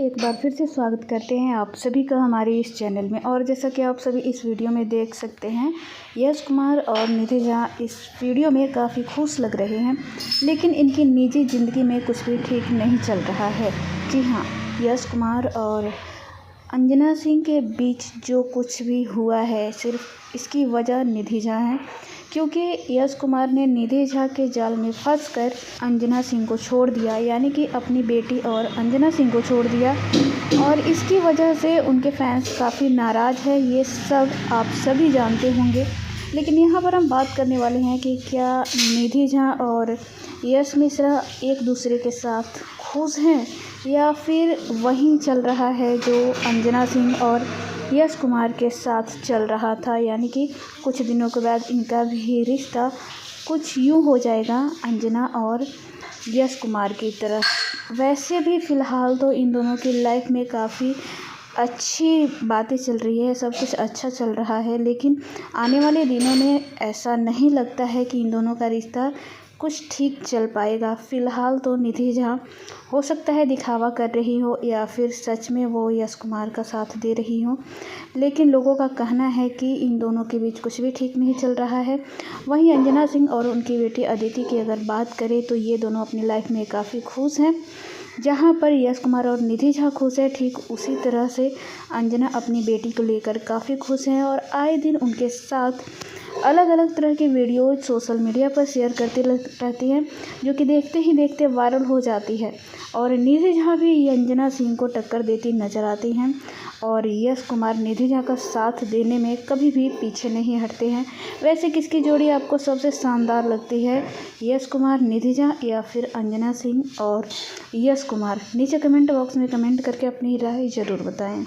एक बार फिर से स्वागत करते हैं आप सभी का हमारे इस चैनल में। और जैसा कि आप सभी इस वीडियो में देख सकते हैं, यश कुमार और निधि झा इस वीडियो में काफ़ी खुश लग रहे हैं, लेकिन इनकी निजी ज़िंदगी में कुछ भी ठीक नहीं चल रहा है। जी हाँ, यश कुमार और अंजना सिंह के बीच जो कुछ भी हुआ है, सिर्फ इसकी वजह निधि झा है, क्योंकि यश कुमार ने निधि झा के जाल में फंसकर अंजना सिंह को छोड़ दिया, यानी कि अपनी बेटी और अंजना सिंह को छोड़ दिया। और इसकी वजह से उनके फैंस काफ़ी नाराज़ है, ये सब आप सभी जानते होंगे। लेकिन यहाँ पर हम बात करने वाले हैं कि क्या निधि झा और यश मिश्रा एक दूसरे के साथ खुश हैं, या फिर वही चल रहा है जो अंजना सिंह और यश कुमार के साथ चल रहा था, यानी कि कुछ दिनों के बाद इनका भी रिश्ता कुछ यूँ हो जाएगा अंजना और यश कुमार की तरह। वैसे भी फ़िलहाल तो इन दोनों की लाइफ में काफ़ी अच्छी बातें चल रही है, सब कुछ अच्छा चल रहा है, लेकिन आने वाले दिनों में ऐसा नहीं लगता है कि इन दोनों का रिश्ता कुछ ठीक चल पाएगा। फ़िलहाल तो निधि झा हो सकता है दिखावा कर रही हो, या फिर सच में वो यश कुमार का साथ दे रही हो, लेकिन लोगों का कहना है कि इन दोनों के बीच कुछ भी ठीक नहीं चल रहा है। वहीं अंजना सिंह और उनकी बेटी अदिति की अगर बात करें तो ये दोनों अपनी लाइफ में काफ़ी खुश हैं। जहाँ पर यश कुमार और निधि झा खुश है, ठीक उसी तरह से अंजना अपनी बेटी को लेकर काफ़ी खुश हैं, और आए दिन उनके साथ अलग अलग तरह की वीडियो सोशल मीडिया पर शेयर करती रहती हैं, जो कि देखते ही देखते वायरल हो जाती है। और निधि झा भी अंजना सिंह को टक्कर देती नजर आती हैं, और यश कुमार निधि झा का साथ देने में कभी भी पीछे नहीं हटते हैं। वैसे किसकी जोड़ी आपको सबसे शानदार लगती है, यश कुमार निधि झा या फिर अंजना सिंह और यश कुमार? नीचे कमेंट बॉक्स में कमेंट करके अपनी राय ज़रूर बताएं।